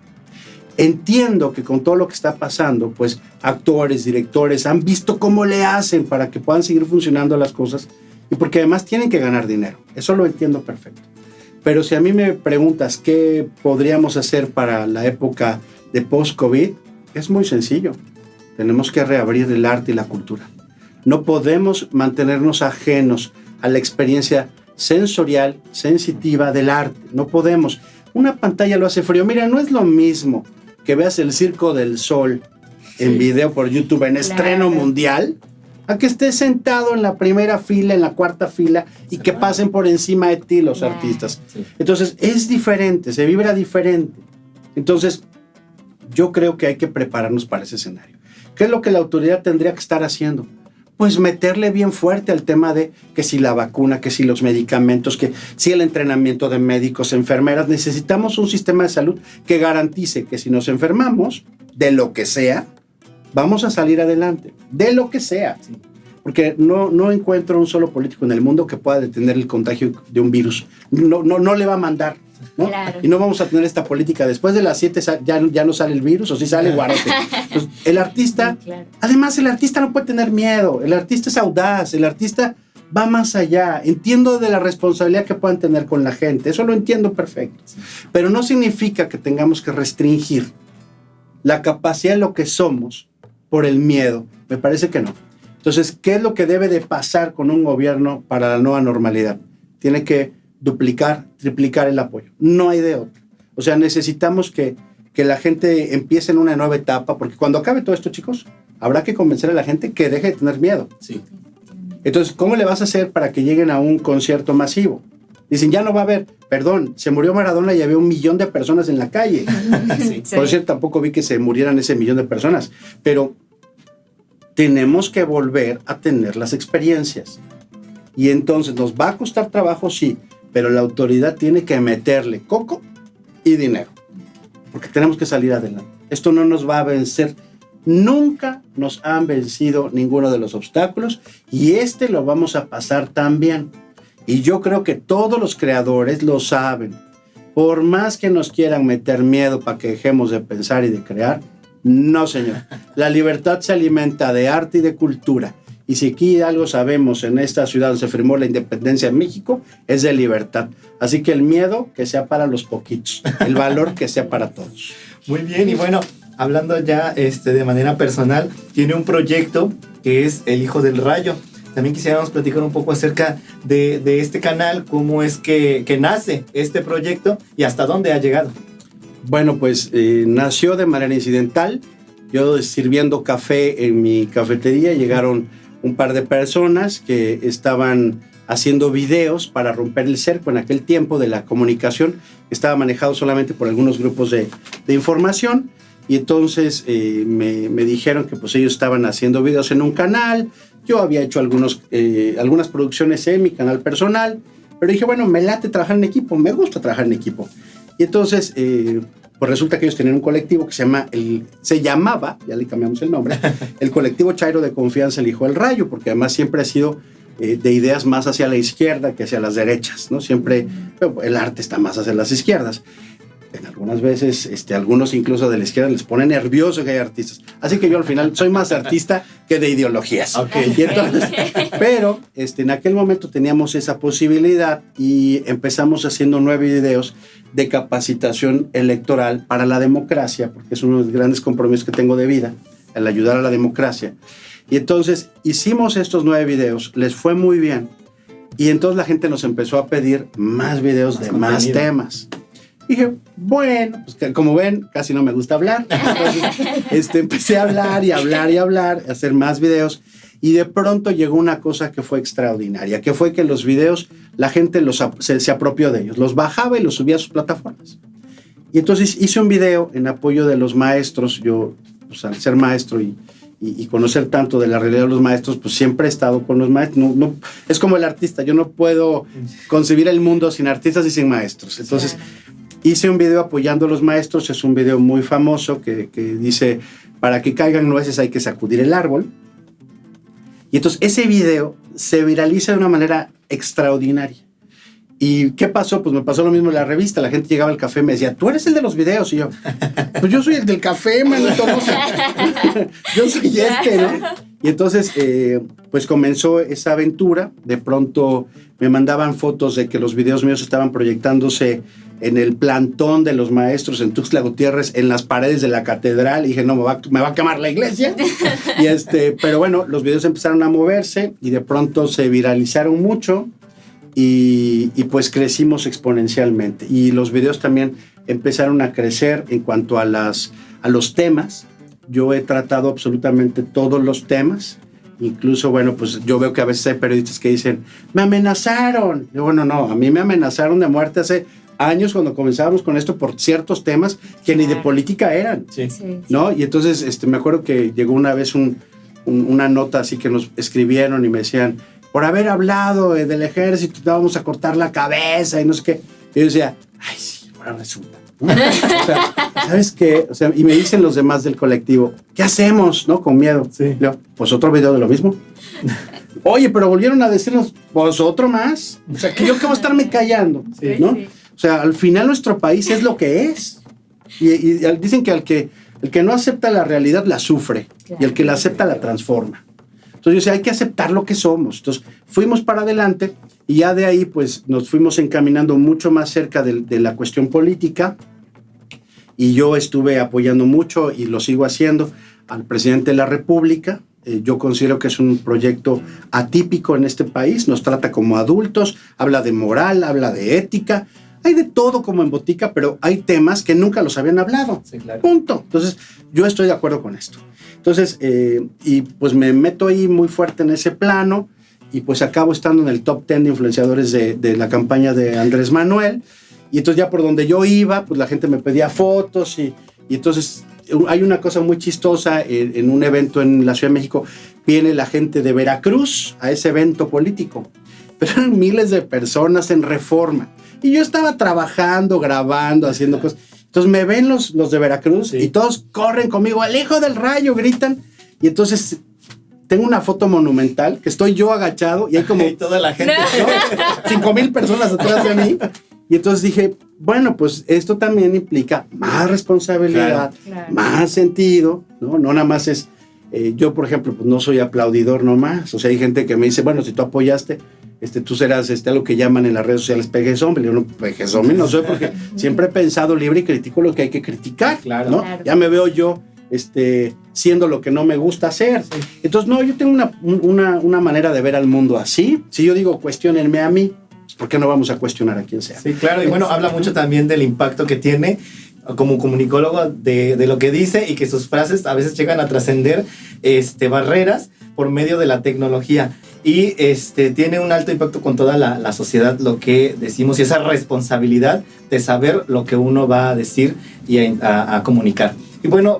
Entiendo que con todo lo que está pasando, pues actores, directores han visto cómo le hacen para que puedan seguir funcionando las cosas y porque además tienen que ganar dinero. Eso lo entiendo perfecto. Pero si a mí me preguntas qué podríamos hacer para la época de post-COVID, es muy sencillo. Tenemos que reabrir el arte y la cultura. No podemos mantenernos ajenos a la experiencia sensorial, sensitiva del arte. No podemos. Una pantalla lo hace frío. Mira, no es lo mismo que veas el Circo del Sol en video por YouTube en estreno mundial, a que estés sentado en la primera fila, en la cuarta fila y que pasen por encima de ti los artistas. Sí. Entonces, es diferente, se vibra diferente. Entonces, yo creo que hay que prepararnos para ese escenario. ¿Qué es lo que la autoridad tendría que estar haciendo? pues meterle bien fuerte al tema de que si la vacuna, que si los medicamentos, que si el entrenamiento de médicos, enfermeras. Necesitamos un sistema de salud que garantice que si nos enfermamos, de lo que sea, vamos a salir adelante, de lo que sea. Sí. Porque no encuentro un solo político en el mundo que pueda detener el contagio de un virus. No le va a mandar, ¿no? Claro. Y no vamos a tener esta política. Después de las 7 ya no sale el virus, o sí sale guarote. Entonces, el artista, Sí, claro. además el artista no puede tener miedo. El artista es audaz, el artista va más allá. Entiendo de la responsabilidad que puedan tener con la gente. Eso lo entiendo perfecto. Pero no significa que tengamos que restringir la capacidad de lo que somos por el miedo. Me parece que no. Entonces, ¿qué es lo que debe de pasar con un gobierno para la nueva normalidad? Tiene que duplicar, triplicar el apoyo. No hay de otro. O sea, necesitamos que la gente empiece en una nueva etapa, porque cuando acabe todo esto, chicos, habrá que convencer a la gente que deje de tener miedo. Sí. Entonces, ¿cómo le vas a hacer para que lleguen a un concierto masivo? Dicen, ya no va a haber, perdón, se murió Maradona y había 1 millón de personas en la calle. Sí. Sí. Por cierto, tampoco vi que se murieran ese 1 millón de personas, pero tenemos que volver a tener las experiencias. Y entonces nos va a costar trabajo, sí, pero la autoridad tiene que meterle coco y dinero, porque tenemos que salir adelante. Esto no nos va a vencer. Nunca nos han vencido ninguno de los obstáculos y lo vamos a pasar también. Y yo creo que todos los creadores lo saben. Por más que nos quieran meter miedo para que dejemos de pensar y de crear, no, señor. La libertad se alimenta de arte y de cultura. Y si aquí algo sabemos en esta ciudad donde se firmó la independencia de México, es de libertad. Así que el miedo que sea para los poquitos, el valor que sea para todos. Muy bien, y bueno, hablando ya de manera personal, tiene un proyecto que es El Hijo del Rayo. También quisiéramos platicar un poco acerca de este canal, cómo es que nace este proyecto y hasta dónde ha llegado. Bueno, pues nació de manera incidental. Yo sirviendo café en mi cafetería, llegaron un par de personas que estaban haciendo videos para romper el cerco en aquel tiempo de la comunicación, que estaba manejado solamente por algunos grupos de información. Y entonces me dijeron que pues ellos estaban haciendo videos en un canal. Yo había hecho algunas producciones en mi canal personal, pero dije, bueno, me late trabajar en equipo, me gusta trabajar en equipo. Y entonces, pues resulta que ellos tenían un colectivo que se llamaba, ya le cambiamos el nombre, el colectivo Chairo de Confianza, El Hijo del Rayo, porque además siempre ha sido de ideas más hacia la izquierda que hacia las derechas, ¿no? Siempre el arte está más hacia las izquierdas. En algunas veces, algunos incluso de la izquierda les pone nervioso que hay artistas. Así que yo al final soy más artista que de ideologías. Okay. Y entonces, pero en aquel momento teníamos esa posibilidad y empezamos haciendo 9 videos de capacitación electoral para la democracia, porque es uno de los grandes compromisos que tengo de vida, el ayudar a la democracia. Y entonces hicimos estos 9 videos, les fue muy bien. Y entonces la gente nos empezó a pedir más videos de más temas. Dije, bueno, pues como ven, casi no me gusta hablar. Entonces, empecé a hablar y hablar, a hacer más videos. Y de pronto llegó una cosa que fue extraordinaria, que fue que los videos, la gente se apropió de ellos. Los bajaba y los subía a sus plataformas. Y entonces hice un video en apoyo de los maestros. Yo, pues, al ser maestro y conocer tanto de la realidad de los maestros, pues siempre he estado con los maestros. No, es como el artista. Yo no puedo concebir el mundo sin artistas y sin maestros. Entonces, hice un video apoyando a los maestros. Es un video muy famoso que dice, para que caigan nueces hay que sacudir el árbol. Y entonces ese video se viraliza de una manera extraordinaria. ¿Y qué pasó? Pues me pasó lo mismo en la revista. La gente llegaba al café y me decía, ¿tú eres el de los videos? Y yo, pues yo soy el del café, manito. No sé. Yo soy ¿no? Y entonces, pues comenzó esa aventura. De pronto me mandaban fotos de que los videos míos estaban proyectándose en el plantón de los maestros en Tuxtla Gutiérrez, en las paredes de la catedral. Y dije, no, me va a quemar la iglesia. Y pero bueno, los videos empezaron a moverse y de pronto se viralizaron mucho y pues crecimos exponencialmente. Y los videos también empezaron a crecer en cuanto a los temas. Yo he tratado absolutamente todos los temas. Incluso, bueno, pues yo veo que a veces hay periodistas que dicen, me amenazaron. Yo, bueno, no, a mí me amenazaron de muerte hace años cuando comenzábamos con esto por ciertos temas que ni de política eran, Sí. ¿no? Y entonces me acuerdo que llegó una vez un una nota así que nos escribieron y me decían, por haber hablado del ejército, te vamos a cortar la cabeza y no sé qué. Y yo decía, ay, sí, ahora resulta. O sea, ¿sabes qué? O sea, y me dicen los demás del colectivo, ¿qué hacemos? ¿No? Con miedo. Sí. Yo, pues otro video de lo mismo. Oye, pero volvieron a decirnos, pues otro más. O sea, que yo que voy a estarme callando, Sí, ¿no? sí. O sea, al final nuestro país es lo que es. Y dicen que el que no acepta la realidad la sufre. Claro. Y el que la acepta la transforma. Entonces yo decía, hay que aceptar lo que somos. Entonces fuimos para adelante y ya de ahí pues nos fuimos encaminando mucho más cerca de la cuestión política. Y yo estuve apoyando mucho y lo sigo haciendo al presidente de la República. Yo considero que es un proyecto atípico en este país, nos trata como adultos, habla de moral, habla de ética, hay de todo como en Botica, pero hay temas que nunca los habían hablado. Sí, claro. Punto. Entonces, yo estoy de acuerdo con esto. Entonces, y pues me meto ahí muy fuerte en ese plano y pues acabo estando en el top 10 de influenciadores de la campaña de Andrés Manuel. Y entonces ya por donde yo iba, pues la gente me pedía fotos y entonces hay una cosa muy chistosa en un evento en la Ciudad de México, viene la gente de Veracruz a ese evento político, pero eran miles de personas en Reforma y yo estaba trabajando, grabando, haciendo cosas. Entonces me ven los de Veracruz Sí. y todos corren conmigo, al hijo del rayo, gritan, y entonces tengo una foto monumental que estoy yo agachado y hay como Y toda la gente. 5,000 personas atrás de mí. Y entonces dije, bueno, pues esto también implica más responsabilidad, Claro. más sentido, ¿no? No nada más es, yo por ejemplo, pues no soy aplaudidor nomás. O sea, hay gente que me dice, bueno, si tú apoyaste, tú serás algo que llaman en las redes sociales peje zombie. Yo no, peje zombie no soy porque siempre he pensado libre y critico lo que hay que criticar, Claro. ¿no? Claro. Ya me veo yo siendo lo que no me gusta hacer. Entonces, no, yo tengo una manera de ver al mundo así. Si yo digo, cuestionenme a mí, ¿por qué no vamos a cuestionar a quien sea? Sí, claro, y bueno, habla mucho también del impacto que tiene como comunicólogo de lo que dice y que sus frases a veces llegan a trascender barreras por medio de la tecnología y tiene un alto impacto con toda la sociedad, lo que decimos, y esa responsabilidad de saber lo que uno va a decir y a comunicar. Y bueno,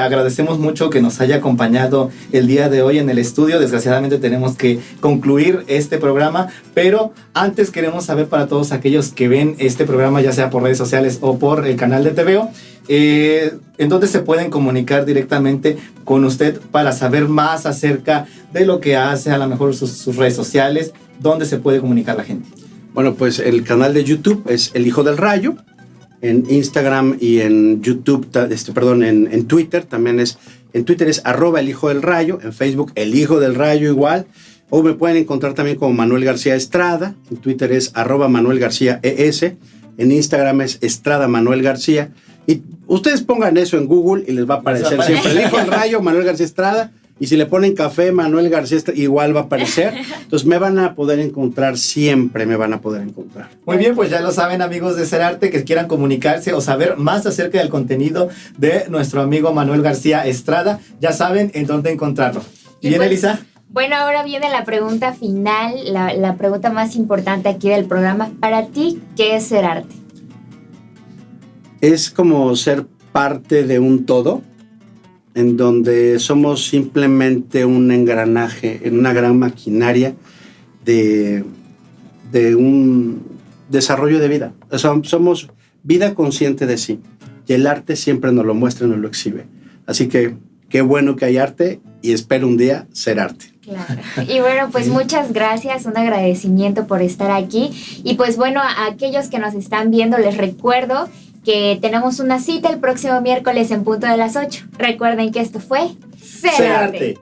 agradecemos mucho que nos haya acompañado el día de hoy en el estudio. Desgraciadamente tenemos que concluir este programa, pero antes queremos saber para todos aquellos que ven este programa, ya sea por redes sociales o por el canal de TVO, en dónde se pueden comunicar directamente con usted para saber más acerca de lo que hace, a lo mejor sus redes sociales, dónde se puede comunicar la gente. Bueno, pues el canal de YouTube es El Hijo del Rayo. En Instagram y en YouTube, en Twitter también es, en Twitter es @elhijodelrayo, en Facebook El Hijo del Rayo igual, o me pueden encontrar también como Manuel García Estrada, en Twitter es @Manuel García ES, en Instagram es Estrada Manuel García, y ustedes pongan eso en Google y les va a aparecer siempre El Hijo del Rayo, Manuel García Estrada. Y si le ponen café, Manuel García, igual va a aparecer. Entonces me van a poder encontrar, siempre me van a poder encontrar. Muy bien, pues ya lo saben, amigos de Ser Arte, que quieran comunicarse o saber más acerca del contenido de nuestro amigo Manuel García Estrada, ya saben en dónde encontrarlo. Y ¿Bien, pues, Elisa? Bueno, ahora viene la pregunta final, la pregunta más importante aquí del programa. Para ti, ¿qué es ser arte? Es como ser parte de un todo, en donde somos simplemente un engranaje en una gran maquinaria de un desarrollo de vida. O sea, somos vida consciente de sí. Y el arte siempre nos lo muestra y nos lo exhibe. Así que qué bueno que hay arte y espero un día ser arte. Claro. Y bueno, pues muchas gracias, un agradecimiento por estar aquí. Y pues bueno, a aquellos que nos están viendo, les recuerdo que tenemos una cita el próximo miércoles en punto de las 8. Recuerden que esto fue Ser Arte.